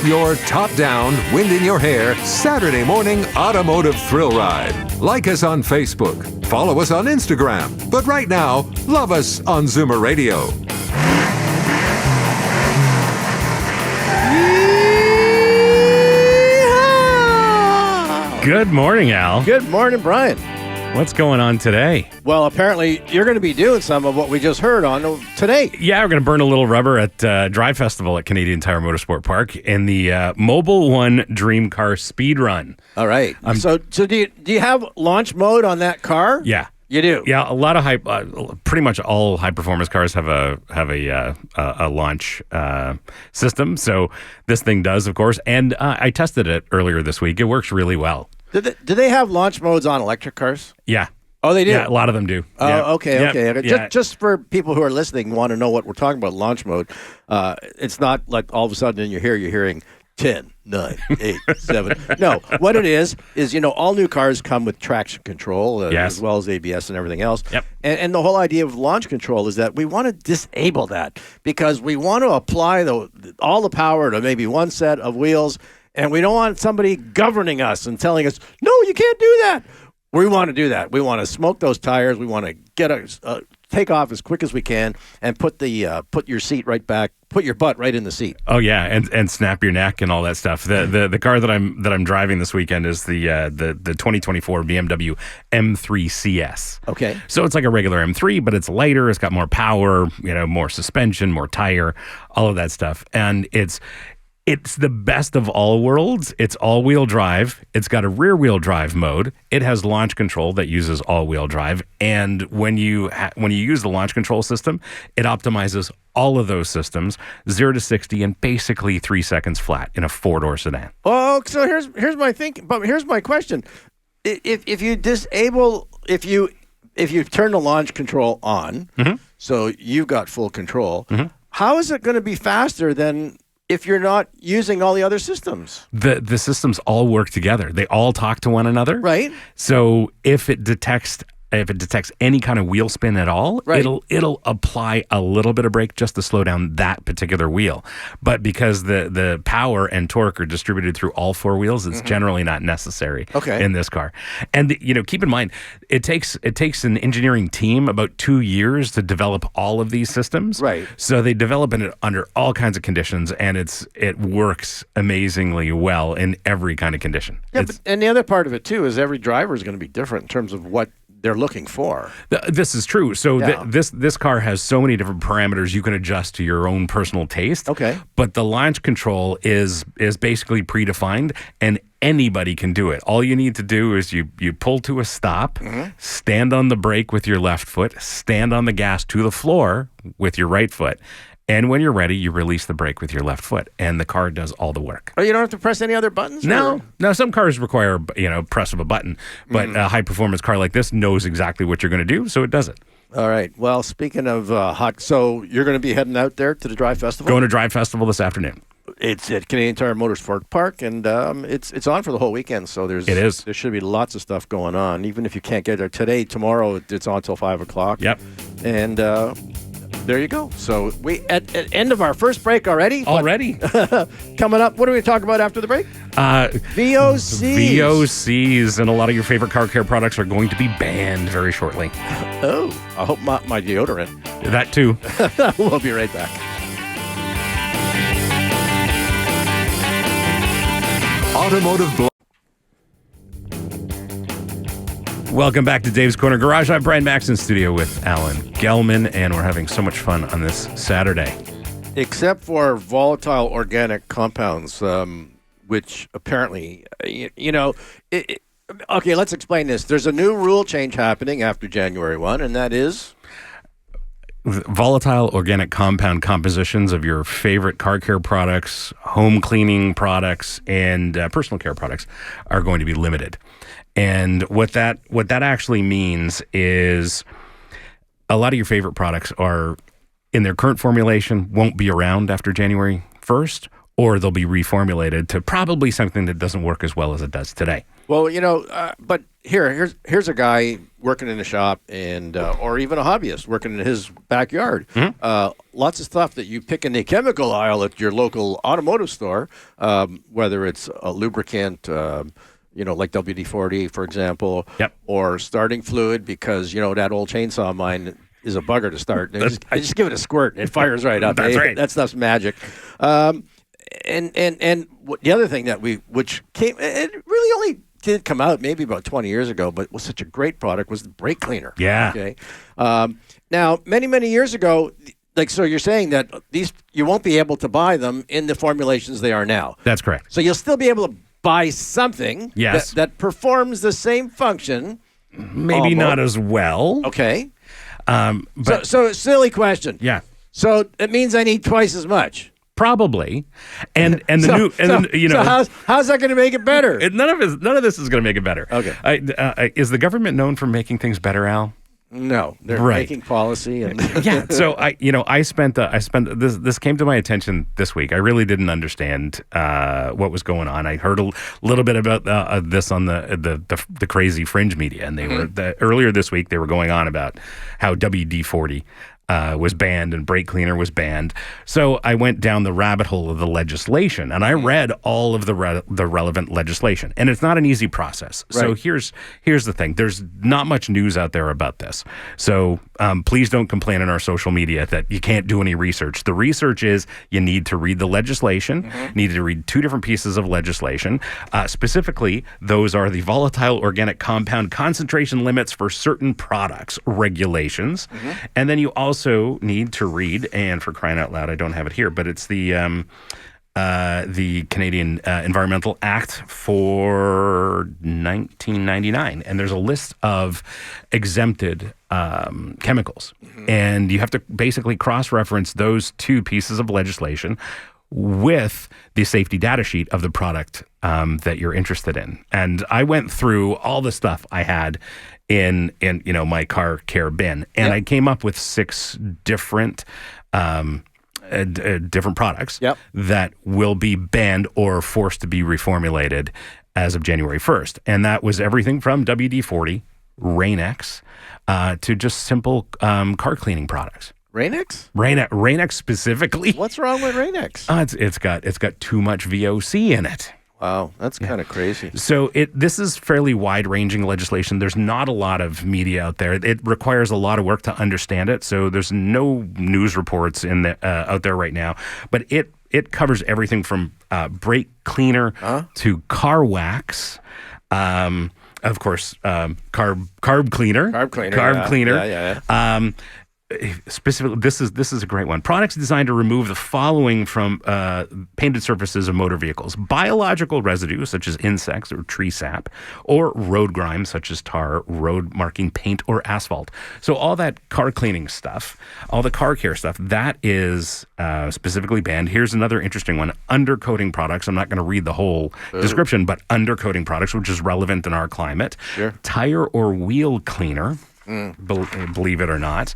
Your top-down, wind in your hair, Saturday morning automotive thrill ride. Like us on Facebook. Follow us on Instagram. But right now, love us on Zoomer Radio. Good morning, Al. Good morning, Brian. What's going on today? Well, apparently you're going to be doing some of what we just heard on today. Yeah, we're going to burn a little rubber at Drive Festival at Canadian Tire Motorsport Park in the Mobile One Dream Car Speed Run. All right. So do you have launch mode on that car? Yeah. You do? Yeah, a lot of pretty much all high-performance cars have a launch system. So this thing does, of course. And I tested it earlier this week. It works really well. Do they have launch modes on electric cars? Yeah. Oh, they do? Yeah, a lot of them do. Oh, yeah. okay. Just for people who are listening, want to know what we're talking about, launch mode. It's not like all of a sudden you're hearing 10, 9, 8, 7. No, what it is, all new cars come with traction control as well as ABS and everything else. Yep. And the whole idea of launch control is that we want to disable that because we want to apply all the power to maybe one set of wheels, and we don't want somebody governing us and telling us, no, you can't do that. We want to do that. We want to smoke those tires. We want to take off as quick as we can and put your seat right back, put your butt right in the seat. Oh yeah, and snap your neck and all that stuff. The car that I'm driving this weekend is the 2024 BMW M3 CS. Okay. So it's like a regular M3, but it's lighter. It's got more power, more suspension, more tire, all of that stuff, and it's the best of all worlds. It's all-wheel drive. It's got a rear-wheel drive mode. It has launch control that uses all-wheel drive. And when you use the launch control system, it optimizes all of those systems, 0 to 60 in basically 3 seconds flat in a 4-door sedan. Oh, so here's my thinking. But here's my question: if you disable, if you turn the launch control on, so you've got full control, how is it going to be faster than if you're not using all the other systems? The systems all work together. They all talk to one another. Right. So if it detects any kind of wheel spin at all, right, it'll apply a little bit of brake just to slow down that particular wheel. But because the power and torque are distributed through all four wheels, it's generally not necessary in this car. And keep in mind, it takes an engineering team about 2 years to develop all of these systems. Right. So they develop it under all kinds of conditions, and it works amazingly well in every kind of condition. Yeah, and the other part of it too is every driver is going to be different in terms of what they're looking for. This is true. So this car has so many different parameters you can adjust to your own personal taste. Okay. But the launch control is basically predefined, and anybody can do it. All you need to do is you pull to a stop, stand on the brake with your left foot, stand on the gas to the floor with your right foot. And when you're ready, you release the brake with your left foot, and the car does all the work. Oh, you don't have to press any other buttons? No. Some cars require, press of a button, but a high-performance car like this knows exactly what you're going to do, so it does it. All right. Well, speaking of so you're going to be heading out there to the Drive Festival? Going to Drive Festival this afternoon. It's at Canadian Tire Motorsport Park, and it's on for the whole weekend, so there should be lots of stuff going on, even if you can't get there today. Tomorrow, it's on till 5 o'clock. Yep. And there you go. So we at end of our first break already. Coming up, what are we talking about after the break? VOCs. VOCs, and a lot of your favorite car care products are going to be banned very shortly. Oh, I hope my deodorant. That too. We'll be right back. Automotive. Welcome back to Dave's Corner Garage. I'm Brian Max in studio with Alan Gelman, and we're having so much fun on this Saturday. Except for volatile organic compounds, which apparently, okay, let's explain this. There's a new rule change happening after January 1, and that is? Volatile organic compound compositions of your favorite car care products, home cleaning products, and personal care products are going to be limited. And what that actually means is a lot of your favorite products are in their current formulation won't be around after January 1st, or they'll be reformulated to probably something that doesn't work as well as it does today. Well, but here's a guy working in a shop and or even a hobbyist working in his backyard. Lots of stuff that you pick in the chemical aisle at your local automotive store, whether it's a lubricant, like WD-40, for example, or starting fluid, because that old chainsaw of mine is a bugger to start. I just give it a squirt and it fires right up. That's right. That stuff's magic. And the other thing which came, it really only did come out maybe about 20 years ago, but was such a great product, was the brake cleaner. Yeah. Okay. Now, many years ago, so you're saying that you won't be able to buy them in the formulations they are now. That's correct. So you'll still be able to buy something that performs the same function. Maybe not as well. Okay. But so silly question. Yeah. So it means I need twice as much. Probably, and how's that going to make it better? None of this is going to make it better. Okay. Is the government known for making things better, Al? No, they're making policy and yeah. So I spent this came to my attention this week. I really didn't understand what was going on. I heard a little bit about this on the crazy fringe media, and they were earlier this week they were going on about how WD-40 was banned and brake cleaner was banned. So I went down the rabbit hole of the legislation, and I read all of the relevant legislation. And it's not an easy process. Right. So here's the thing. There's not much news out there about this. So please don't complain on our social media that you can't do any research. The research is you need to read the legislation, need to read 2 different pieces of legislation. Specifically, those are the volatile organic compound concentration limits for certain products regulations. And then you also need to read, and for crying out loud, I don't have it here, but it's the Canadian Environmental Act for 1999, and there's a list of exempted chemicals, and you have to basically cross-reference those 2 pieces of legislation with the safety data sheet of the product that you're interested in. And I went through all the stuff I had in my car care bin, and I came up with 6 different different products that will be banned or forced to be reformulated as of January 1st. And that was everything from WD-40, Rain-X, to just simple car cleaning products. Rain-X? Rain-X specifically. What's wrong with Rain-X? It's got too much VOC in it. Wow, that's kind of crazy. So this is fairly wide-ranging legislation. There's not a lot of media out there. It requires a lot of work to understand it. So there's no news reports out there right now. But it covers everything from brake cleaner to car wax. Of course, carb cleaner. Carb cleaner. Yeah. Specifically, this is a great one. Products designed to remove the following from painted surfaces of motor vehicles: biological residues such as insects or tree sap, or road grime such as tar, road marking paint, or asphalt. So all that car cleaning stuff, all the car care stuff, that is specifically banned. Here's another interesting one: undercoating products. I'm not going to read the whole description, but undercoating products, which is relevant in our climate. Sure. Tire or wheel cleaner. Believe it or not,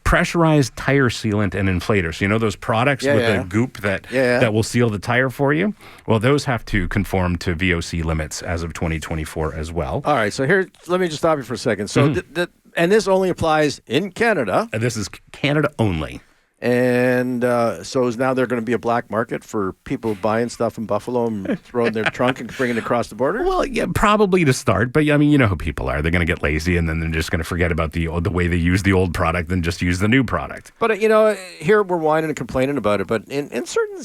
pressurized tire sealant and inflators. So those products with the goop that will seal the tire for you? Well, those have to conform to VOC limits as of 2024 as well. All right, so here, let me just stop you for a second. So, and this only applies in Canada. This is Canada only. And so now they're going to be a black market for people buying stuff in Buffalo and throwing their trunk and bringing it across the border? Well, yeah, probably to start. But, I mean, you know who people are. They're going to get lazy, and then they're just going to forget about the way they use the old product and just use the new product. But, here we're whining and complaining about it. But in certain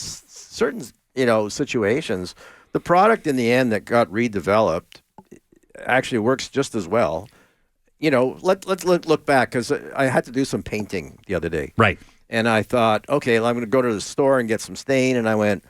situations, the product in the end that got redeveloped actually works just as well. Let's look back, because I had to do some painting the other day. Right. And I thought, okay, well, I'm going to go to the store and get some stain. And I went,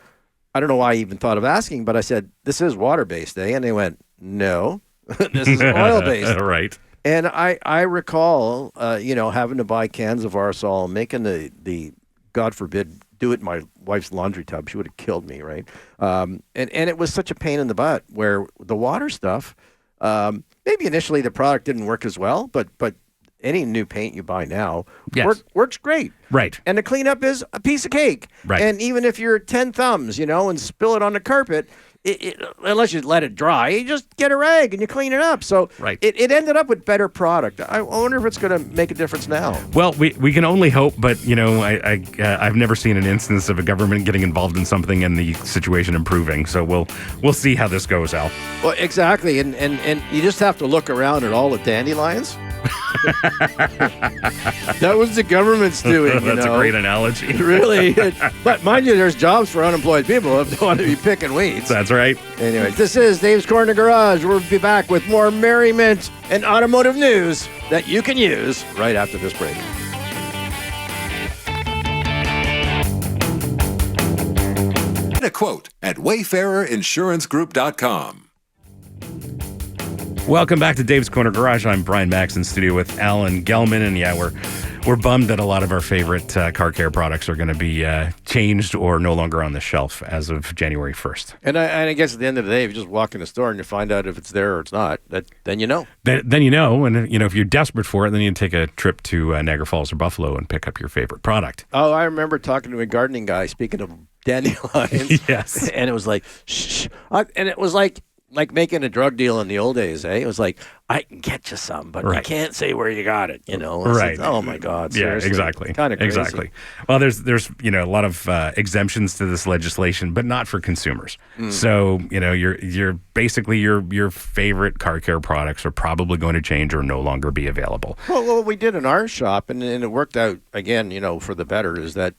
I don't know why I even thought of asking, but I said, this is water-based, eh? And they went, no, this is oil-based. Right. And I recall, having to buy cans of aerosol, making the God forbid, do it in my wife's laundry tub. She would have killed me, right? And it was such a pain in the butt, where the water stuff, maybe initially the product didn't work as well, but any new paint you buy now Yes. works great. Right. And the cleanup is a piece of cake. Right. And even if you're 10 thumbs, and spill it on the carpet, unless you let it dry, you just get a rag and you clean it up. So Right. it ended up with better product. I wonder if it's going to make a difference now. Well, we can only hope, but I've never seen an instance of a government getting involved in something and the situation improving. So we'll see how this goes, Al. Well, exactly. And you just have to look around at all the dandelions. That was the government's doing. That's a great analogy. Really. But mind you, there's jobs for unemployed people if they want to be picking weeds. That's right. Anyway, this is Dave's Corner Garage. We'll be back with more merriment and automotive news that you can use right after this break. Get a quote at wayfarerinsurancegroup.com. Welcome back to Dave's Corner Garage. I'm Brian Max in studio with Alan Gelman, and we're bummed that a lot of our favorite car care products are going to be changed or no longer on the shelf as of January 1st. And I guess at the end of the day, if you just walk in the store and you find out if it's there or it's not, then you know. Then you know, and if you're desperate for it, then you take a trip to Niagara Falls or Buffalo and pick up your favorite product. Oh, I remember talking to a gardening guy, speaking of dandelions. Yes. And it was like, shh. And it was like making a drug deal in the old days, eh? It was like, I can get you some, but I can't say where you got it, Right. Oh, my God. Yeah, Seriously. exactly. Kind of crazy. Exactly. Well, there's a lot of exemptions to this legislation, but not for consumers. So, you're basically your favorite car care products are probably going to change or no longer be available. Well, what we did in our shop, and it worked out, again, for the better, is that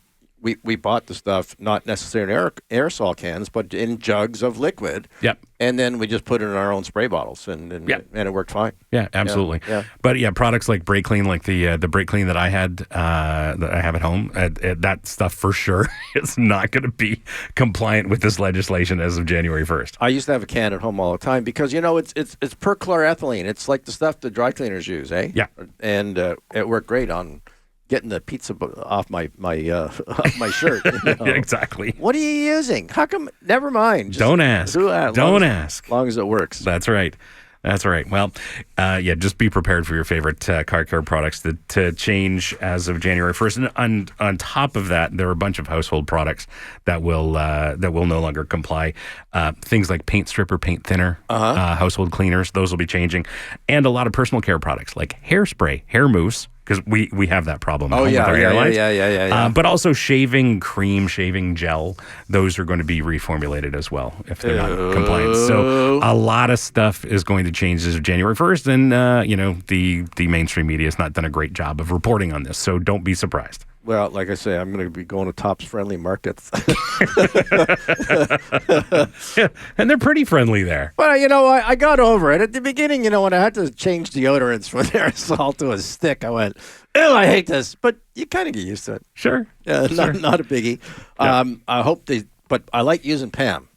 we bought the stuff not necessarily in aerosol cans, but in jugs of liquid. Yep. And then we just put it in our own spray bottles, and it worked fine. Yeah, absolutely. Yeah. But products like Brake Clean, like the Brake Clean that I had that I have at home, that stuff for sure is not going to be compliant with this legislation as of January 1st. I used to have a can at home all the time because it's perchlorethylene. It's like the stuff the dry cleaners use, eh? Yeah. And it worked great on getting the pizza off my off my shirt. Exactly. What are you using? How come? Never mind. Just Don't ask. Don't ask. As long as it works. That's right. That's right. Well, just be prepared for your favorite car care products to change as of January 1st. And on top of that, there are a bunch of household products that will no longer comply. Things like paint stripper, paint thinner, household cleaners, those will be changing. And a lot of personal care products like hairspray, hair mousse, because we have that problem with our hairlines. Yeah. But also shaving cream, shaving gel, those are going to be reformulated as well if they're not compliant. So a lot of stuff is going to change as of January 1st, and the mainstream media has not done a great job of reporting on this. So don't be surprised. Well, like I say, I'm going to be going to Tops Friendly Markets. And they're pretty friendly there. But, I got over it. At the beginning, when I had to change deodorants from aerosol to a stick, I went, ew, I hate this. But you kind of get used to it. Sure. Yeah, Sure. Not a biggie. Yep. I hope but I like using Pam.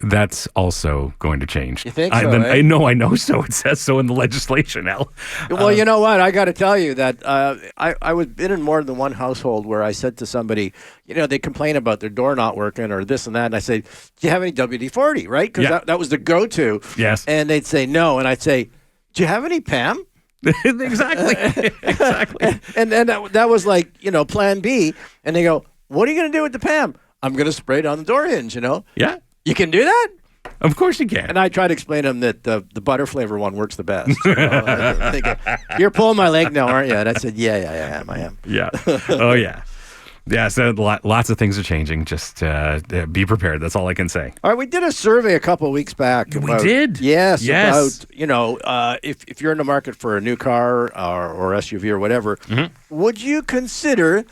That's also going to change. You think so, I know so. It says so in the legislation, Al. Well, you know what? I got to tell you that I was been in more than one household where I said to somebody, they complain about their door not working or this and that. And I say, do you have any WD-40, right? Because that was the go-to. Yes. And they'd say no. And I'd say, do you have any Pam? Exactly. And then that was like, plan B. And they go, what are you going to do with the Pam? I'm going to spray it on the door hinge, Yeah. You can do that? Of course you can. And I try to explain to them that the butter flavor one works the best. You're pulling my leg now, aren't you? And I said, yeah, I am. Yeah. Oh, yeah. Yeah, so lots of things are changing. Just be prepared. That's all I can say. All right, we did a survey a couple of weeks back. We did? Yes. Yes. About, if you're in the market for a new car or SUV or whatever, would you consider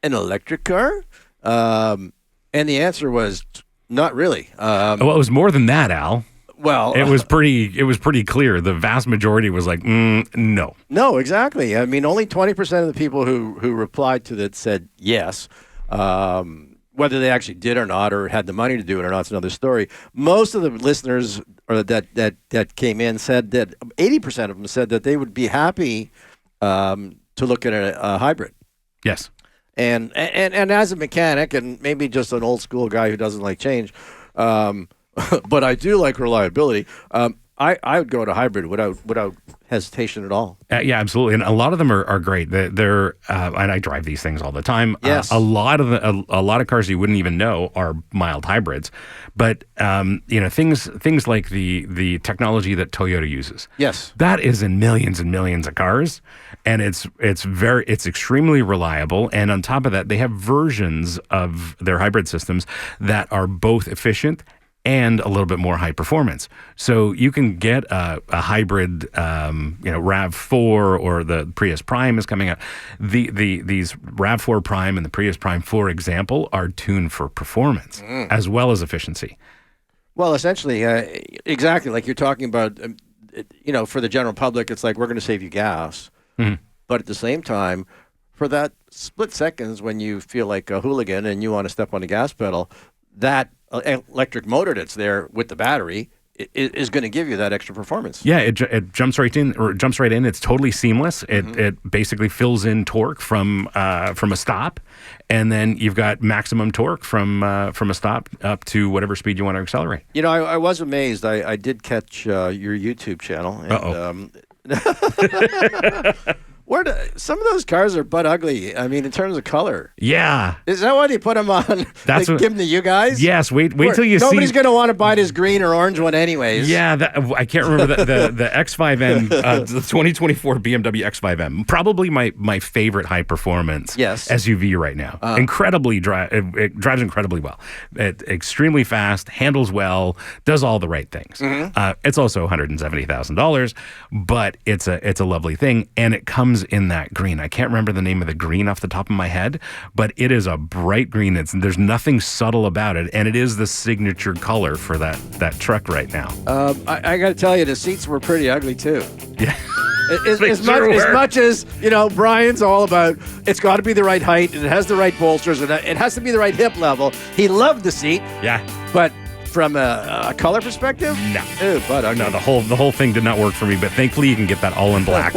an electric car? And the answer was not really. Well, it was more than that, Al. Well, it was pretty clear. The vast majority was like, no. No, exactly. I mean, only 20% of the people who replied to that said yes. Whether they actually did or not, or had the money to do it or not, is another story. Most of the listeners that came in said that 80% of them said that they would be happy to look at a hybrid. Yes. And as a mechanic, and maybe just an old school guy who doesn't like change, but I do like reliability. I would go to hybrid without hesitation at all. Yeah, absolutely, and a lot of them are great. They're and I drive these things all the time. Yes. A lot of cars you wouldn't even know are mild hybrids, but things like the technology that Toyota uses. Yes. That is in millions and millions of cars, and it's extremely reliable. And on top of that, they have versions of their hybrid systems that are both efficient and a little bit more high performance. So you can get a hybrid, RAV4, or the Prius Prime is coming out. These RAV4 Prime and the Prius Prime, for example, are tuned for performance as well as efficiency. Well, essentially, exactly like you're talking about. For the general public, it's like we're going to save you gas, but at the same time, for that split seconds when you feel like a hooligan and you want to step on the gas pedal, that electric motor that's there with the battery is going to give you that extra performance. Yeah, it jumps right in. It's totally seamless. It basically fills in torque from a stop, and then you've got maximum torque from a stop up to whatever speed you want to accelerate. I was amazed. I did catch your YouTube channel. And, some of those cars are butt ugly. I mean, in terms of color. Yeah. Is that why they put them on? That's give them to you guys? Yes. Wait till you see. Nobody's going to want to buy this green or orange one anyways. Yeah. I can't remember the X5M, the 2024 BMW X5M. Probably my favorite high performance SUV right now. It drives incredibly well. Extremely fast, handles well, does all the right things. It's also $170,000, but it's a lovely thing, and it comes in that green. I can't remember the name of the green off the top of my head, but it is a bright green. There's nothing subtle about it, and it is the signature color for that truck right now. I got to tell you, the seats were pretty ugly too. Yeah. As much as Brian's all about it's got to be the right height and it has the right bolsters and it has to be the right hip level. He loved the seat. Yeah. But from a color perspective, no. Ew, but ugly. No, the whole thing did not work for me, but thankfully you can get that all in black.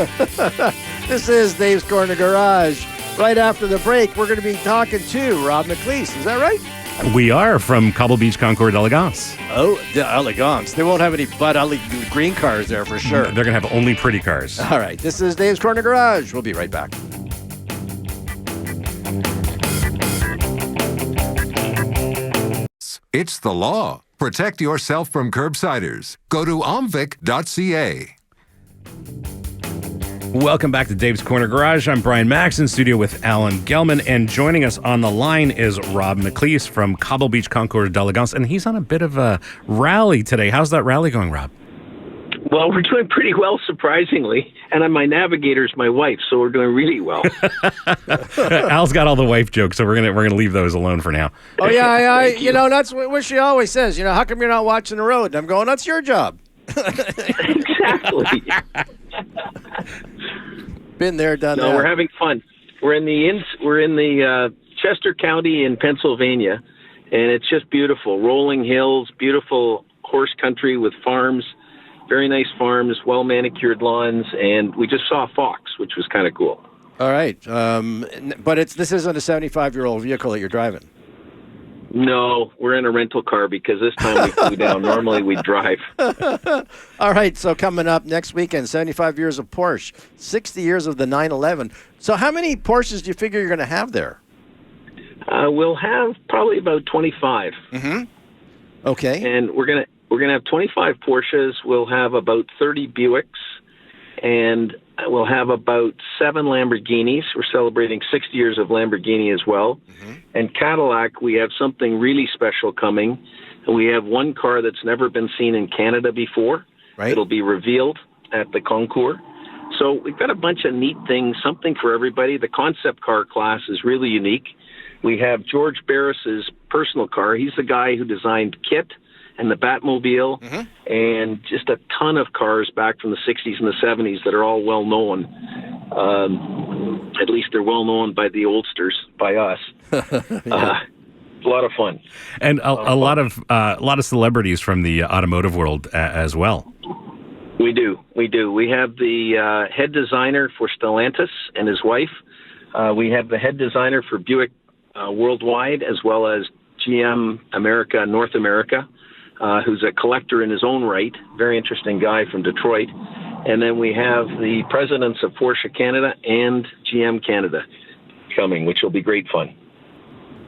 This is Dave's Corner Garage. Right after the break, we're going to be talking to Rob McLeese. Is that right? We are from Cobble Beach Concours D'Elegance. Oh, D'Elegance. They won't have any butt ugly green cars there for sure. They're going to have only pretty cars. All right. This is Dave's Corner Garage. We'll be right back. It's the law. Protect yourself from curbsiders. Go to omvic.ca. Welcome back to Dave's Corner Garage. I'm Brian Max in studio with Alan Gelman, and joining us on the line is Rob McLeese from Cobble Beach Concours D'Elegance, and he's on a bit of a rally today. How's that rally going, Rob? Well, we're doing pretty well, surprisingly, and my navigator's my wife, so we're doing really well. Al's got all the wife jokes, so we're gonna leave those alone for now. Oh yeah, that's what she always says. How come you're not watching the road? And I'm going, that's your job. Exactly. Been there, done that. No, we're having fun. We're in the Chester County in Pennsylvania, and it's just beautiful. Rolling hills, beautiful horse country with farms, very nice farms, well-manicured lawns, and we just saw a fox, which was kind of cool. All right. But this isn't a 75-year-old vehicle that you're driving. No, we're in a rental car because this time we flew down. Normally we drive. All right, so coming up next weekend, 75 years of Porsche, 60 years of the 911. So how many Porsches do you figure you're going to have there? We'll have probably about 25. Mm-hmm. Okay. And we're gonna have 25 Porsches. We'll have about 30 Buicks, and we'll have about 7 Lamborghinis. We're celebrating 60 years of Lamborghini as well. Mm-hmm. And Cadillac, we have something really special coming. And we have one car that's never been seen in Canada before. Right. It'll be revealed at the concours. So we've got a bunch of neat things, something for everybody. The concept car class is really unique. We have George Barris's personal car. He's the guy who designed KITT and the Batmobile, and just a ton of cars back from the 60s and the 70s that are all well-known. At least they're well-known by the oldsters, by us. A lot of fun. And a lot of celebrities from the automotive world as well. We do. We have the head designer for Stellantis and his wife. We have the head designer for Buick worldwide, as well as GM America, North America. who's a collector in his own right, very interesting guy from Detroit. And then we have the presidents of Porsche Canada and GM Canada coming, which will be great fun.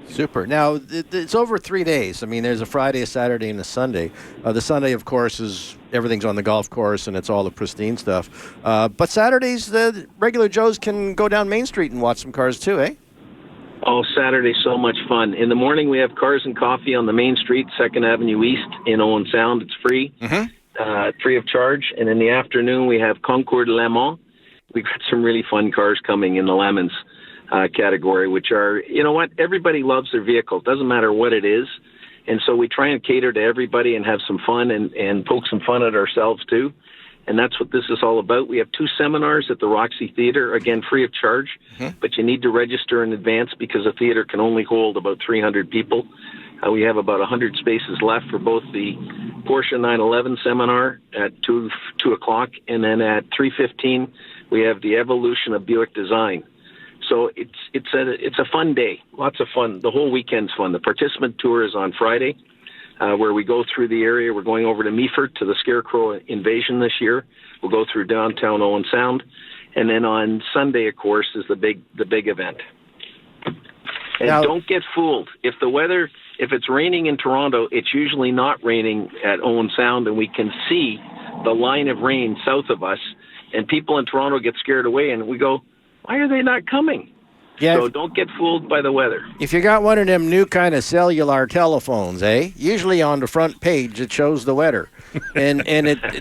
Super. Now, it's over 3 days. I mean, there's a Friday, a Saturday, and a Sunday. The Sunday, of course, is everything's on the golf course, and it's all the pristine stuff. But Saturdays, the regular Joes can go down Main Street and watch some cars too, eh? Oh, Saturday, so much fun. In the morning, we have Cars and Coffee on the Main Street, 2nd Avenue East in Owen Sound. It's free, free of charge. And in the afternoon, we have Concours D'Elegance. We've got some really fun cars coming in the Lemons category, which are, you know what, everybody loves their vehicle. It doesn't matter what it is. And so we try and cater to everybody and have some fun and poke some fun at ourselves too. And that's what this is all about. We have 2 seminars at the Roxy Theatre, again, free of charge, but you need to register in advance because the theater can only hold about 300 people. We have about 100 spaces left for both the Porsche 911 seminar at 2 o'clock, and then at 3:15 we have the Evolution of Buick Design. So it's a fun day, lots of fun. The whole weekend's fun. The participant tour is on Friday, where we go through the area. We're going over to Meaford to the Scarecrow Invasion this year. We'll go through downtown Owen Sound, and then on Sunday, of course, is the big event. And now, don't get fooled. If it's raining in Toronto, it's usually not raining at Owen Sound, and we can see the line of rain south of us. And people in Toronto get scared away, and we go, why are they not coming? Yeah, so don't get fooled by the weather. If you got one of them new kind of cellular telephones, usually on the front page it shows the weather. and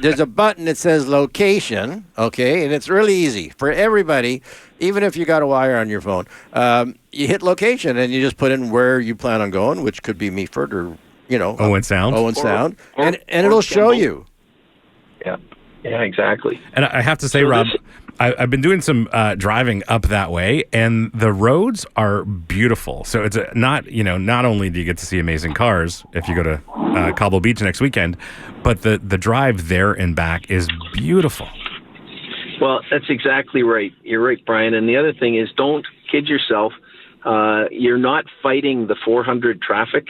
there's a button that says location, okay, and it's really easy for everybody, even if you got a wire on your phone. You hit location and you just put in where you plan on going, which could be Meaford or, Owen Sound. And it'll show you. Yeah, exactly. And I have to say, Rob, I've been doing some driving up that way, and the roads are beautiful. So it's not only do you get to see amazing cars if you go to Cobble Beach next weekend, but the drive there and back is beautiful. Well, that's exactly right. You're right, Brian. And the other thing is, don't kid yourself. You're not fighting the 400 traffic.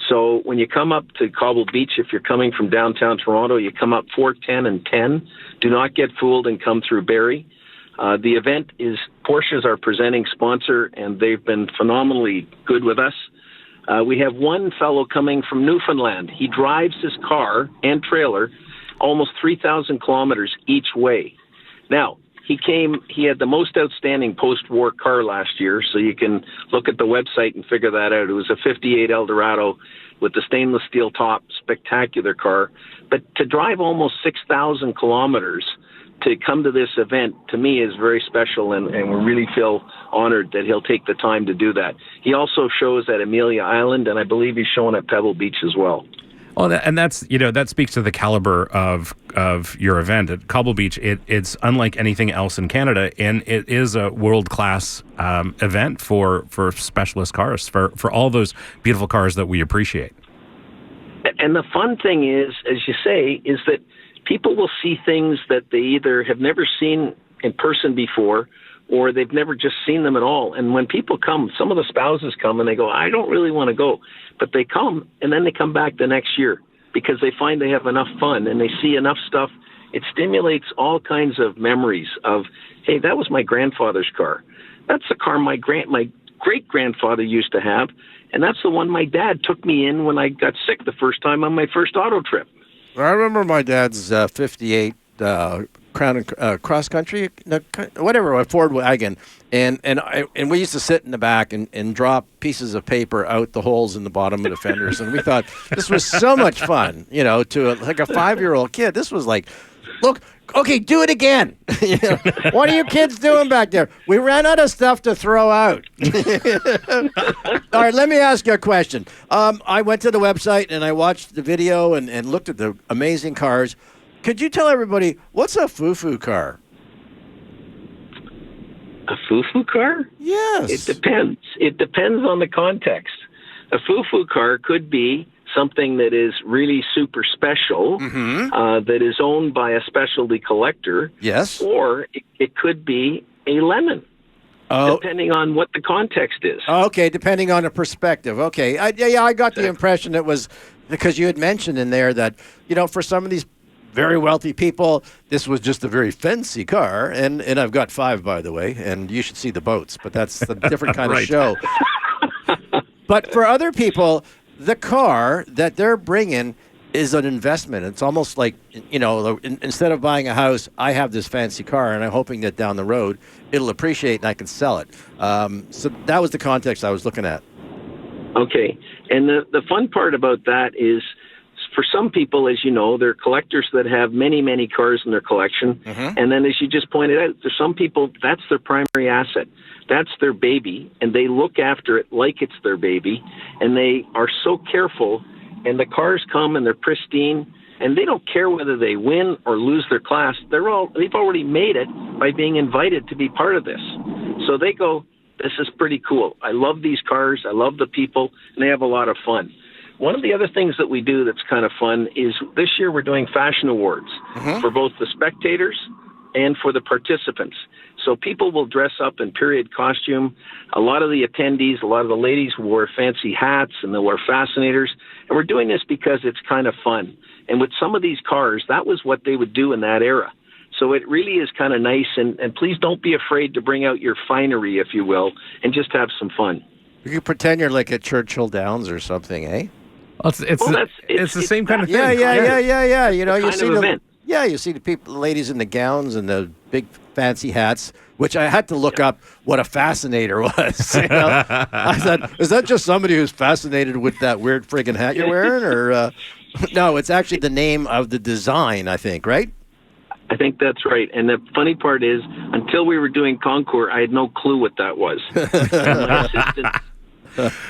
So when you come up to Cobble Beach, if you're coming from downtown Toronto, you come up 410 and 10. Do not get fooled and come through Barrie. The event is Porsche's our presenting sponsor, and they've been phenomenally good with us. We have one fellow coming from Newfoundland. He drives his car and trailer almost 3,000 kilometers each way. Now, he had the most outstanding post-war car last year, so you can look at the website and figure that out. It was a 58 Eldorado with the stainless steel top, spectacular car. But to drive almost 6,000 kilometers to come to this event, to me, is very special, and we really feel honored that he'll take the time to do that. He also shows at Amelia Island, and I believe he's showing at Pebble Beach as well. Well, and that's that speaks to the caliber of your event at Cobble Beach. It's unlike anything else in Canada, and it is a world-class event for specialist cars, for all those beautiful cars that we appreciate. And the fun thing is, as you say, is that people will see things that they either have never seen in person before, or they've never just seen them at all. And when people come, some of the spouses come and they go, I don't really want to go. But they come, and then they come back the next year because they find they have enough fun and they see enough stuff. It stimulates all kinds of memories of, hey, that was my grandfather's car. That's the car my great-grandfather used to have, and that's the one my dad took me in when I got sick the first time on my first auto trip. I remember my dad's 58 Crown Cross Country, whatever, a Ford wagon, and we used to sit in the back and drop pieces of paper out the holes in the bottom of the fenders, and we thought this was so much fun, to like a 5-year-old kid. This was like, look, okay, do it again. What are you kids doing back there? We ran out of stuff to throw out. All right, let me ask you a question. I went to the website and I watched the video and looked at the amazing cars. Could you tell everybody, what's a foo-foo car? A foo-foo car? Yes. It depends. It depends on the context. A foo-foo car could be something that is really super special, that is owned by a specialty collector. Yes. Or it could be a lemon. Depending on what the context is. Okay, depending on the perspective. Okay, I got the impression it was because you had mentioned in there that, for some of these very wealthy people, this was just a very fancy car. And I've got 5, by the way, and you should see the boats, but that's a different kind of show. But for other people, the car that they're bringing is an investment. It's almost like, instead of buying a house, I have this fancy car, and I'm hoping that down the road it'll appreciate and I can sell it. So that was the context I was looking at. Okay. And the fun part about that is, for some people, as you know, they're collectors that have many, many cars in their collection. Mm-hmm. And then, as you just pointed out, there's some people, that's their primary asset. That's their baby, and they look after it like it's their baby, and they are so careful. And the cars come and they're pristine, and they don't care whether they win or lose their class. They've already made it by being invited to be part of this. So they go, this is pretty cool. I love these cars. I love the people, and they have a lot of fun. One of the other things that we do that's kind of fun is this year we're doing fashion awards for both the spectators and for the participants. So people will dress up in period costume. A lot of the attendees, a lot of the ladies wore fancy hats and they wore fascinators. And we're doing this because it's kind of fun. And with some of these cars, that was what they would do in that era. So it really is kind of nice. And please don't be afraid to bring out your finery, if you will, and just have some fun. You could pretend you're like at Churchill Downs or something, eh? Well, it's the same kind of thing. Yeah. You see the people, the ladies in the gowns and the big fancy hats, which I had to look up what a fascinator was. I thought, is that just somebody who's fascinated with that weird friggin' hat you're wearing? Or no, it's actually the name of the design, I think, right? I think that's right. And the funny part is, until we were doing Concours, I had no clue what that was.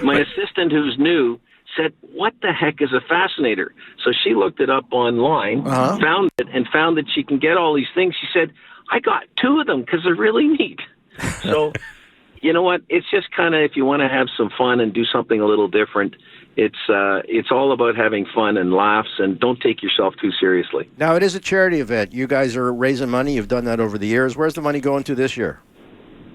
My assistant, who's new, said, what the heck is a fascinator? So she looked it up online, found it, and found that she can get all these things. She said, I got 2 of them because they're really neat. So, you know what? It's just kind of, if you want to have some fun and do something a little different, it's all about having fun and laughs, and don't take yourself too seriously. Now, it is a charity event. You guys are raising money. You've done that over the years. Where's the money going to this year?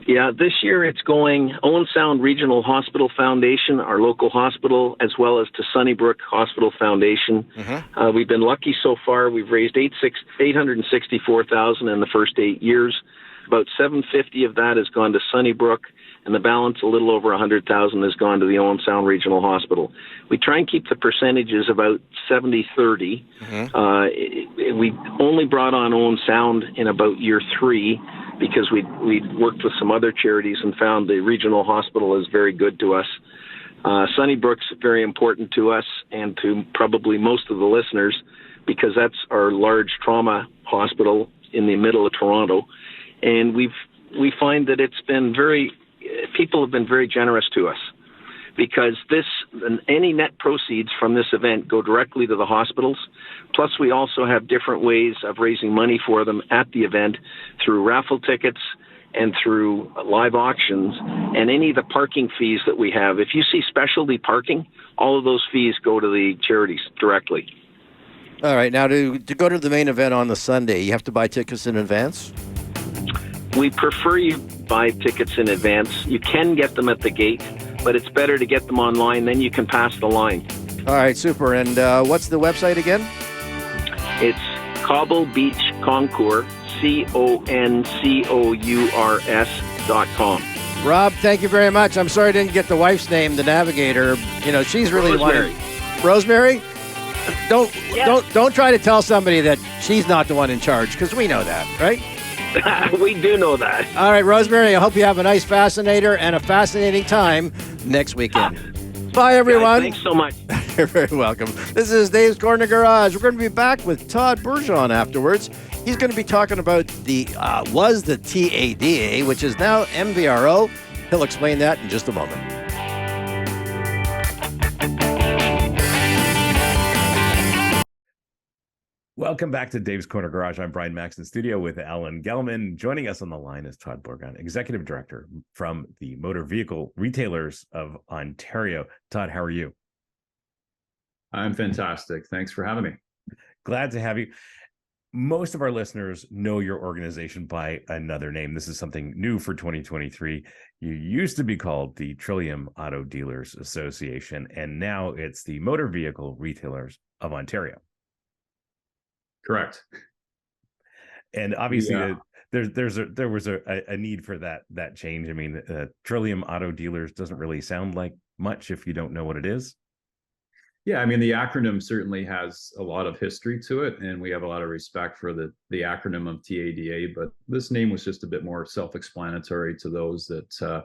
Yeah, this year it's going Owen Sound Regional Hospital Foundation, our local hospital, as well as to Sunnybrook Hospital Foundation. Mm-hmm. We've been lucky so far. We've raised $864,000 in the first 8 years. About $750,000 of that has gone to Sunnybrook, and the balance, a little over $100,000, has gone to the Owen Sound Regional Hospital. We try and keep the percentages about 70-30. Mm-hmm. We only brought on Owen Sound in about year 3 because we'd worked with some other charities and found the regional hospital is very good to us. Sunnybrook's very important to us and to probably most of the listeners because that's our large trauma hospital in the middle of Toronto. And we find that people have been very generous to us because any net proceeds from this event go directly to the hospitals. Plus, we also have different ways of raising money for them at the event through raffle tickets and through live auctions and any of the parking fees that we have. If you see specialty parking, all of those fees go to the charities directly. All right. Now, to go to the main event on the Sunday, you have to buy tickets in advance? We prefer you buy tickets in advance. You can get them at the gate, but it's better to get them online, then you can pass the line. All right, super. And what's the website again? It's Cobble Beach Concours, CONCOURS.com. Rob, thank you very much. I'm sorry I didn't get the wife's name, the navigator. She's really Rosemary. Rosemary? Don't try to tell somebody that she's not the one in charge, because we know that, right? We do know that. All right, Rosemary, I hope you have a nice fascinator and a fascinating time next weekend. Bye, everyone. Guys, thanks so much. You're very welcome. This is Dave's Corner Garage. We're going to be back with Todd Bourgon afterwards. He's going to be talking about the TADA, which is now MVRO. He'll explain that in just a moment. Welcome back to Dave's Corner Garage. I'm Brian Max in studio with Alan Gelman. Joining us on the line is Todd Bourgon, Executive Director from the Motor Vehicle Retailers of Ontario. Todd, how are you? I'm fantastic. Thanks for having me. Glad to have you. most of our listeners know your organization by another name. This is something new for 2023. You used to be called the Trillium Auto Dealers Association, and now it's the Motor Vehicle Retailers of Ontario. Correct. And obviously, Yeah. there was a need for that change. I mean, Trillium Auto Dealers doesn't really sound like much if you don't know what it is. Yeah, I mean, the acronym certainly has a lot of history to it, and we have a lot of respect for the acronym of TADA, but this name was just a bit more self-explanatory to those that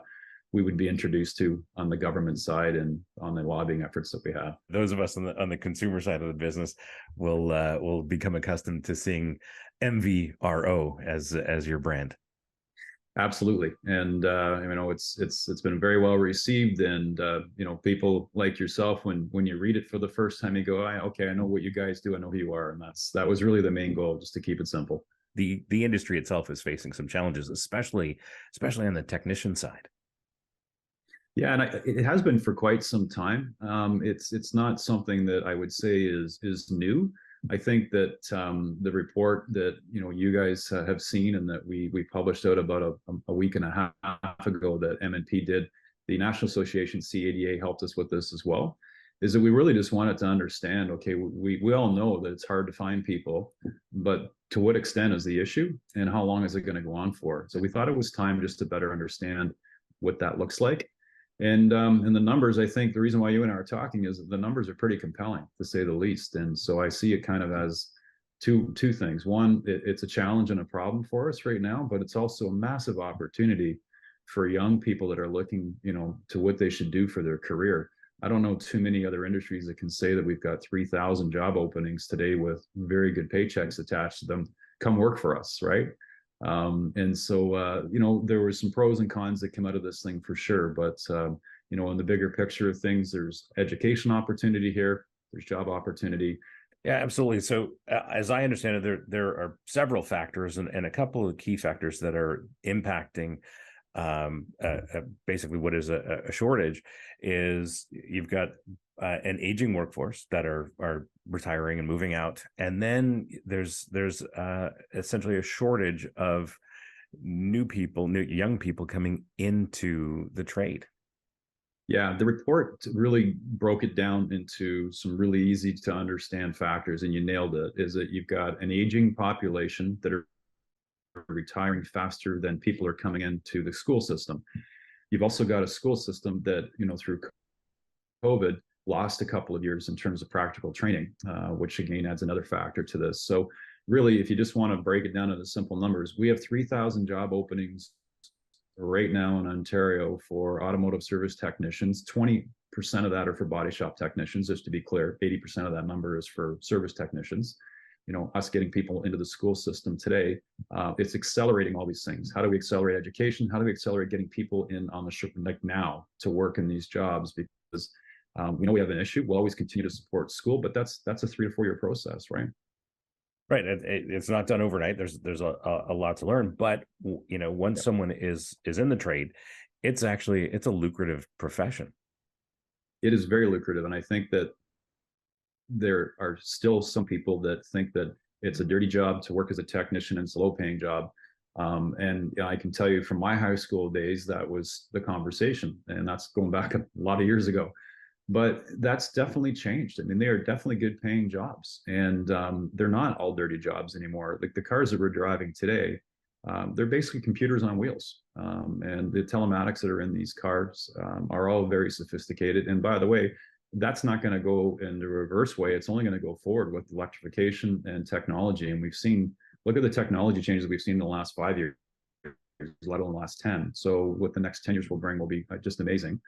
we would be introduced to on the government side and on the lobbying efforts that we have. Those of us on the consumer side of the business will become accustomed to seeing MVRO as your brand. Absolutely, and it's been very well received, and people like yourself, when you read it for the first time, you go, okay, I know what you guys do, I know who you are, and that was really the main goal, just to keep it simple. The industry itself is facing some challenges, especially on the technician side. Yeah, and it has been for quite some time. It's not something that I would say is new. I think that the report that you guys have seen and that we published out about a week and a half ago that MNP did, the National Association CADA helped us with this as well, is that we really just wanted to understand, okay, we all know that it's hard to find people, but to what extent is the issue and how long is it going to go on for? So we thought it was time just to better understand what that looks like. And the numbers, I think the reason why you and I are talking is that the numbers are pretty compelling, to say the least. And so I see it kind of as two things. One, it's a challenge and a problem for us right now, but it's also a massive opportunity for young people that are looking, to what they should do for their career. I don't know too many other industries that can say that we've got 3,000 job openings today with very good paychecks attached to them. Come work for us, right? And so, there were some pros and cons that came out of this thing for sure. But, in the bigger picture of things, there's education opportunity here. There's job opportunity. Yeah, absolutely. So as I understand it, there are several factors and a couple of key factors that are impacting basically what is a shortage is you've got an aging workforce that are retiring and moving out, and then there's essentially a shortage of young people coming into the trade. Yeah, the report really broke it down into some really easy to understand factors, and you nailed it. Is that you've got an aging population that are retiring faster than people are coming into the school system. You've also got a school system that, through COVID, lost a couple of years in terms of practical training, which again adds another factor to this. So really, if you just want to break it down into simple numbers, we have 3,000 job openings right now in Ontario for automotive service technicians. 20% of that are for body shop technicians, just to be clear. 80% of that number is for service technicians. Us getting people into the school system today, it's accelerating all these things. How do we accelerate education? How do we accelerate getting people in on the ship like now to work in these jobs? Because we have an issue. We'll always continue to support school, but that's a 3 to 4 year process, right? Right. It's not done overnight. There's a lot to learn, but once someone is in the trade, it's a lucrative profession. It is very lucrative, and I think that there are still some people that think that it's a dirty job to work as a technician and it's a low-paying job. And I can tell you from my high school days, that was the conversation, and that's going back a lot of years ago. But that's definitely changed. I mean, they are definitely good paying jobs, and they're not all dirty jobs anymore. Like the cars that we're driving today, they're basically computers on wheels. And the telematics that are in these cars are all very sophisticated. And by the way, that's not going to go in the reverse way. It's only going to go forward with electrification and technology. And look at the technology changes we've seen in the last 5 years, let alone the last 10. So what the next 10 years will bring will be just amazing.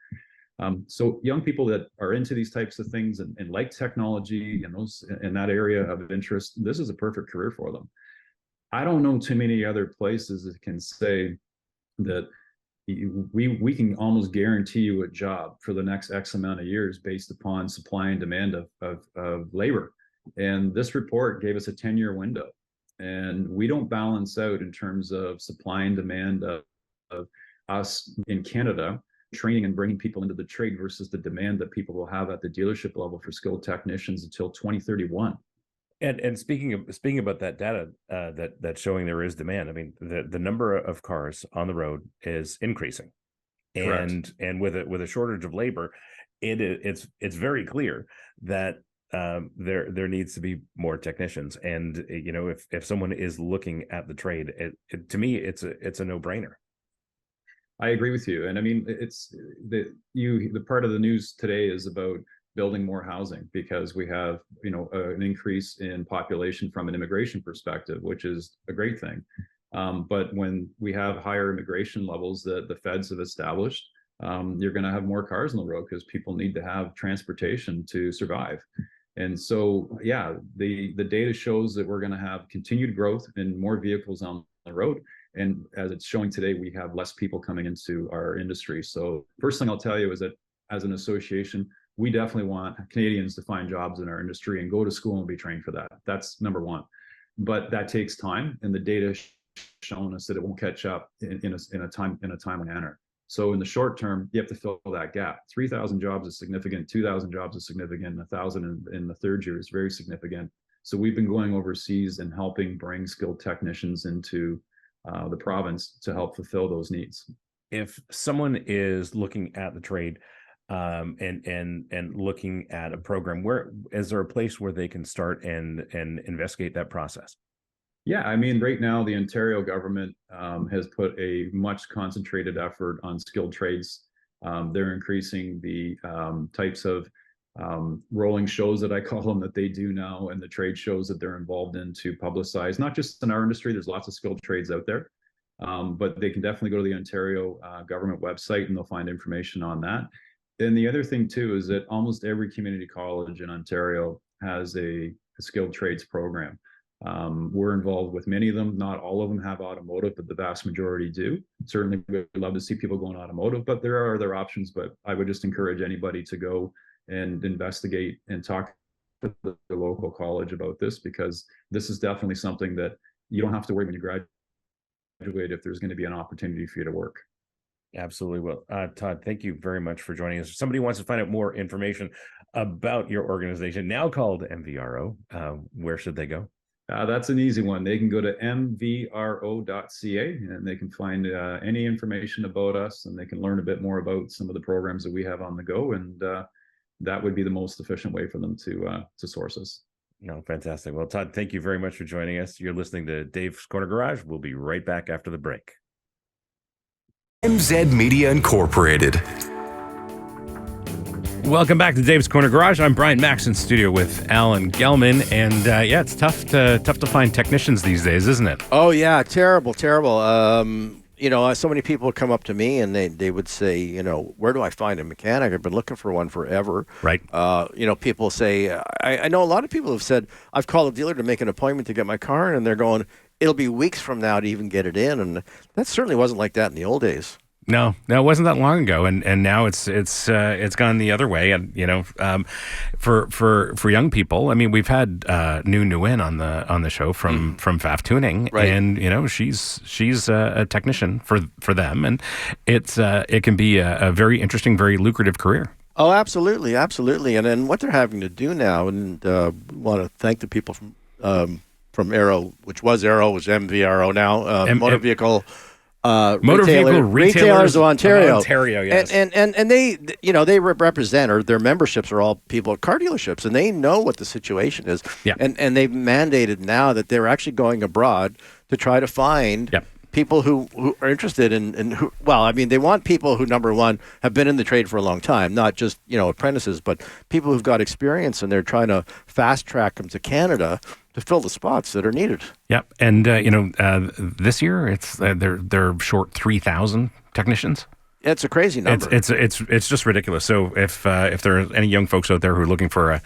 So young people that are into these types of things and like technology and those in that area of interest, this is a perfect career for them. I don't know too many other places that can say that we can almost guarantee you a job for the next X amount of years based upon supply and demand of labor. And this report gave us a 10-year window. And we don't balance out in terms of supply and demand of us in Canada training and bringing people into the trade versus the demand that people will have at the dealership level for skilled technicians until 2031. And speaking about that data that's showing there is demand. I mean, the number of cars on the road is increasing, Correct. and with a shortage of labor, it's very clear that there needs to be more technicians. And if someone is looking at the trade, to me it's a no brainer. I agree with you. And I mean, it's the part of the news today is about building more housing because we have, an increase in population from an immigration perspective, which is a great thing. But when we have higher immigration levels that the feds have established, you're going to have more cars on the road because people need to have transportation to survive. And so, yeah, the data shows that we're going to have continued growth and more vehicles on the road. And as it's showing today, we have less people coming into our industry. So first thing I'll tell you is that as an association, we definitely want Canadians to find jobs in our industry and go to school and be trained for that. That's number one. But that takes time, and the data shown us that it won't catch up in a timely manner. So in the short term, you have to fill that gap. 3,000 jobs is significant. 2,000 jobs is significant. 1,000 in the third year is very significant. So we've been going overseas and helping bring skilled technicians into the province to help fulfill those needs. If someone is looking at the trade and looking at a program, where is there a place where they can start and investigate that process? Yeah, I mean, right now the Ontario government has put a much concentrated effort on skilled trades. They're increasing the types of rolling shows that I call them that they do now, and the trade shows that they're involved in to publicize, not just in our industry, there's lots of skilled trades out there, but they can definitely go to the Ontario government website and they'll find information on that. And the other thing too is that almost every community college in Ontario has a skilled trades program. We're involved with many of them. Not all of them have automotive, but the vast majority do. Certainly, we'd love to see people going automotive, but there are other options. But I would just encourage anybody to go and investigate and talk to the local college about this, because this is definitely something that you don't have to worry when you graduate if there's going to be an opportunity for you to work. Absolutely. Well, Todd, thank you very much for joining us. If somebody wants to find out more information about your organization, now called MVRO, where should they go? That's an easy one. They can go to mvro.ca and they can find any information about us, and they can learn a bit more about some of the programs that we have on the go. And that would be the most efficient way for them to source us. No, fantastic. Well, Todd, thank you very much for joining us. You're listening to Dave's Corner Garage. We'll be right back after the break. MZ Media Incorporated. Welcome back to Dave's Corner Garage. I'm Brian Max in studio with Alan Gelman, and yeah, it's tough to find technicians these days, isn't it? Oh yeah, terrible. So many people would come up to me and they would say, where do I find a mechanic? I've been looking for one forever. Right. People say, I know a lot of people have said, I've called a dealer to make an appointment to get my car in, and they're going, it'll be weeks from now to even get it in, and that certainly wasn't like that in the old days. No, it wasn't that long ago, and now it's gone the other way. And for young people, I mean, we've had Nguyen on the show from FAF Tuning, right. And she's a technician for them, and it can be a very interesting, very lucrative career. Oh, absolutely, and then what they're having to do now, and want to thank the people from Aero, which was Aero, was MVRO now, Motor Vehicle. Retailers of Ontario. Yes. And they, they represent, or their memberships are all people at car dealerships, and they know what the situation is. Yeah. And they've mandated now that they're actually going abroad to try to find people who are interested in who, well, I mean, they want people who, number one, have been in the trade for a long time, not just, apprentices, but people who've got experience, and they're trying to fast track them to Canada to fill the spots that are needed. Yep, and this year it's they're short 3,000 technicians. It's a crazy number. It's just ridiculous. So if there are any young folks out there who are looking for a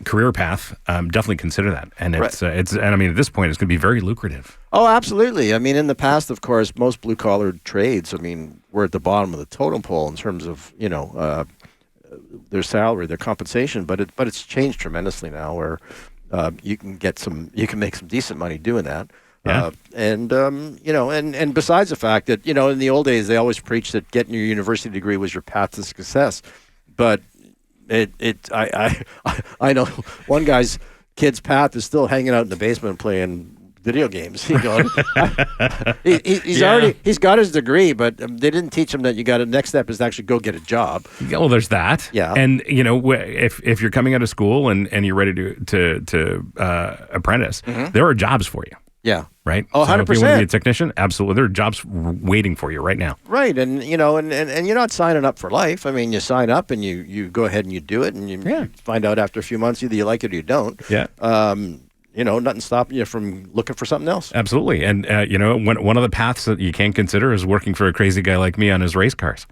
career path, definitely consider that. And and I mean, at this point, it's going to be very lucrative. Oh, absolutely. I mean, in the past, of course, most blue collar trades, I mean, we're at the bottom of the totem pole in terms of their salary, their compensation, but it's changed tremendously now, where you can make some decent money doing that. Yeah. And besides the fact that, in the old days, they always preached that getting your university degree was your path to success. But I know one guy's kid's path is still hanging out in the basement playing video games. He's got his degree, but they didn't teach him that next step is to actually go get a job. Yeah, well, there's that. Yeah. And if you're coming out of school and you're ready to apprentice, there are jobs for you. Yeah. Right. Oh, 100%. So if you want to be a technician, absolutely, there are jobs waiting for you right now. Right, and and you're not signing up for life. I mean, you sign up and you go ahead and you do it, and you find out after a few months either you like it or you don't. Yeah. Nothing stopping you from looking for something else. Absolutely. And, one of the paths that you can't consider is working for a crazy guy like me on his race cars.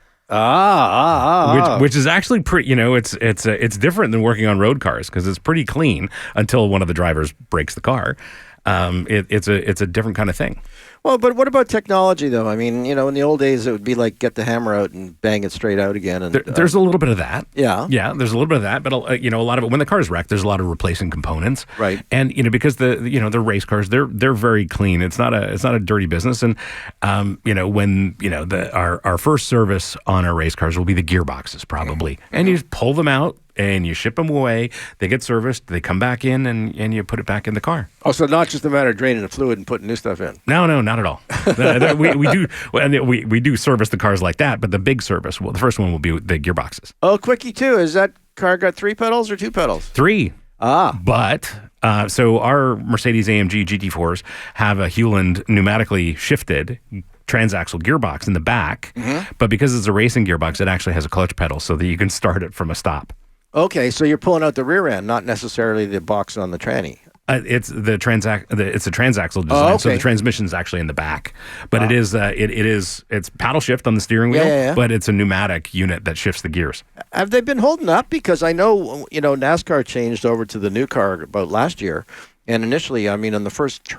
Which is actually pretty, it's different than working on road cars because it's pretty clean until one of the drivers breaks the car. It's a different kind of thing. Well, but what about technology, though? I mean, in the old days, it would be like get the hammer out and bang it straight out again. And there's a little bit of that. Yeah. Yeah, there's a little bit of that. But, a lot of it, when the car's wrecked, there's a lot of replacing components. Right. And, because the race cars, they're very clean. It's not a dirty business. And, when, our first service on our race cars will be the gearboxes, probably. Mm-hmm. And you just pull them out and you ship them away. They get serviced. They come back in and you put it back in the car. Oh, so not just a matter of draining the fluid and putting new stuff in. No, not at all. we do service the cars like that, but the big service, the first one will be the gearboxes. Oh, quickie too. Is that car got 3 pedals or 2 pedals? 3. But so our Mercedes AMG GT4s have a Hewland pneumatically shifted transaxle gearbox in the back, but because it's a racing gearbox, it actually has a clutch pedal so that you can start it from a stop. Okay, so you're pulling out the rear end, not necessarily the box on the tranny. It's a transaxle design, so the transmission's actually in the back. But it's paddle shift on the steering wheel, but it's a pneumatic unit that shifts the gears. Have they been holding up? Because I know, NASCAR changed over to the new car about last year. And initially, I mean, on the first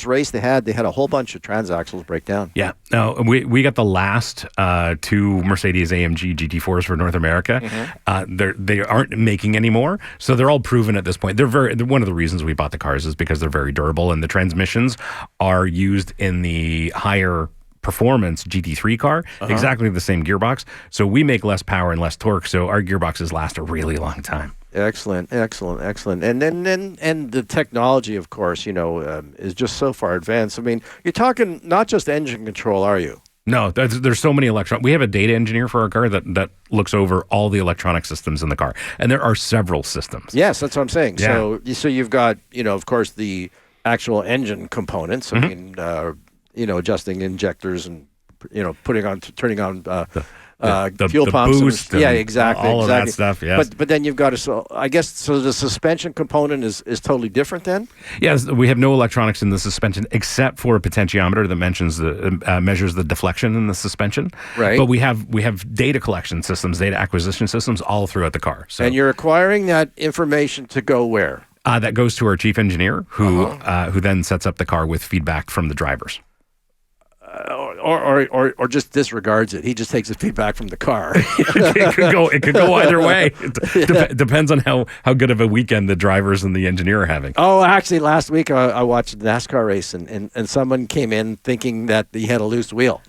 race they had a whole bunch of transaxles break down. Yeah. No, we got the last 2 Mercedes AMG GT4s for North America. They aren't making anymore, so they're all proven at this point. They're one of the reasons we bought the cars is because they're very durable, and the transmissions are used in the higher performance GT3 car, exactly the same gearbox. So we make less power and less torque, so our gearboxes last a really long time. Excellent. And then the technology, of course, is just so far advanced. I mean, you're talking not just engine control, are you? No, there's so many electronic. We have a data engineer for our car that looks over all the electronic systems in the car, and there are several systems. Yes, that's what I'm saying. Yeah. So you've got, of course, the actual engine components. I mean, adjusting injectors and turning on. The fuel pumps, boost, exactly, all of that stuff. Yes, but then you've got so the suspension component is totally different. Then yes, we have no electronics in the suspension except for a potentiometer that measures the deflection in the suspension. Right, but we have data collection systems, data acquisition systems all throughout the car. So, and you're acquiring that information to go where? That goes to our chief engineer, who then sets up the car with feedback from the drivers. Or just disregards it. He just takes the feedback from the car. It could go either way. It depends on how good of a weekend the drivers and the engineer are having. Oh, actually, last week I watched a NASCAR race, and someone came in thinking that he had a loose wheel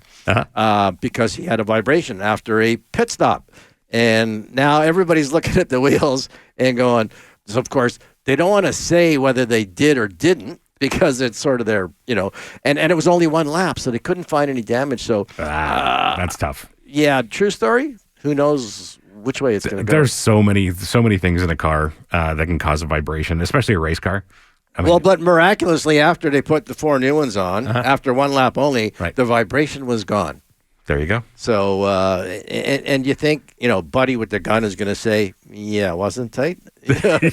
because he had a vibration after a pit stop. And now everybody's looking at the wheels and going, so of course, they don't want to say whether they did or didn't, because it's sort of their, and it was only 1 lap, so they couldn't find any damage. So that's tough. Yeah, true story. Who knows which way it's going to go? There's so many things in a car that can cause a vibration, especially a race car. I mean, but miraculously, after they put the 4 new ones on, after 1 lap only, the vibration was gone. There you go. So, and you think, Buddy with the gun is going to say, yeah, it wasn't tight?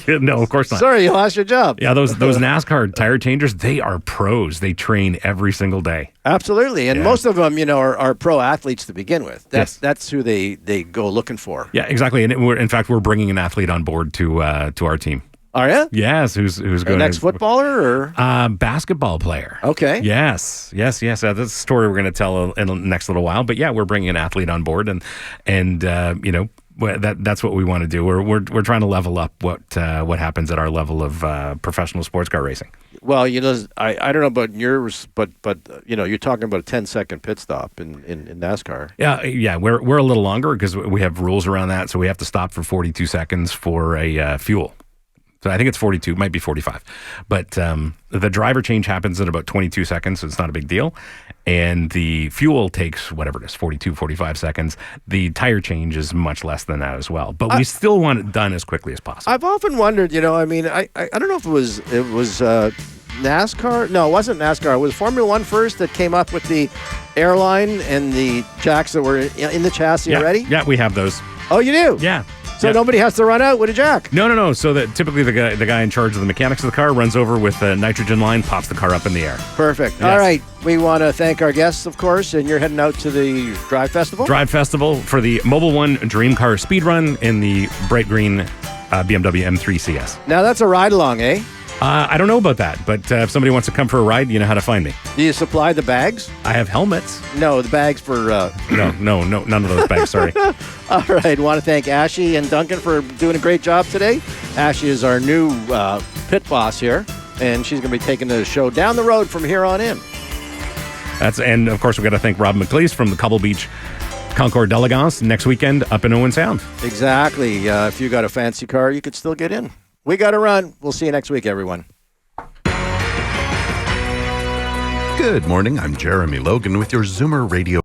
No, of course not. Sorry, you lost your job. Yeah, those NASCAR tire changers, they are pros. They train every single day. Absolutely. And most of them, are pro athletes to begin with. That's who they go looking for. Yeah, exactly. And in fact, we're bringing an athlete on board to our team. Are you? Yes. Who's going? An ex-footballer or basketball player? Okay. Yes. That's a story we're going to tell in the next little while. But yeah, we're bringing an athlete on board, and that's what we want to do. We're trying to level up what happens at our level of professional sports car racing. Well, I don't know about yours, but you're talking about a 10-second pit stop in NASCAR. Yeah. We're a little longer because we have rules around that, so we have to stop for 42 seconds for a fuel. So I think it's 42, might be 45. But the driver change happens in about 22 seconds, so it's not a big deal. And the fuel takes whatever it is, 42, 45 seconds. The tire change is much less than that as well. But we still want it done as quickly as possible. I've often wondered, I don't know if it was NASCAR. No, it wasn't NASCAR. It was Formula One first that came up with the airline and the jacks that were in the chassis already. Yeah, we have those. Oh, you do? Yeah. So nobody has to run out with a jack. No. So that typically the guy in charge of the mechanics of the car runs over with a nitrogen line, pops the car up in the air. Perfect. Yes. All right. We want to thank our guests, of course, and you're heading out to the Drive Festival? Drive Festival for the Mobile One Dream Car Speed Run in the bright green BMW M3 CS. Now, that's a ride-along, eh? I don't know about that, but if somebody wants to come for a ride, you know how to find me. Do you supply the bags? I have helmets. No, the bags for... No, none of those bags, sorry. All right. Want to thank Ashley and Duncan for doing a great job today. Ashley is our new pit boss here, and she's going to be taking the show down the road from here on in. And of course, we've got to thank Rob McLeese from the Cobble Beach Concours D'Elegance next weekend up in Owen Sound. Exactly. If you got a fancy car, you could still get in. We got to run. We'll see you next week, everyone. Good morning. I'm Jeremy Logan with your Zoomer Radio.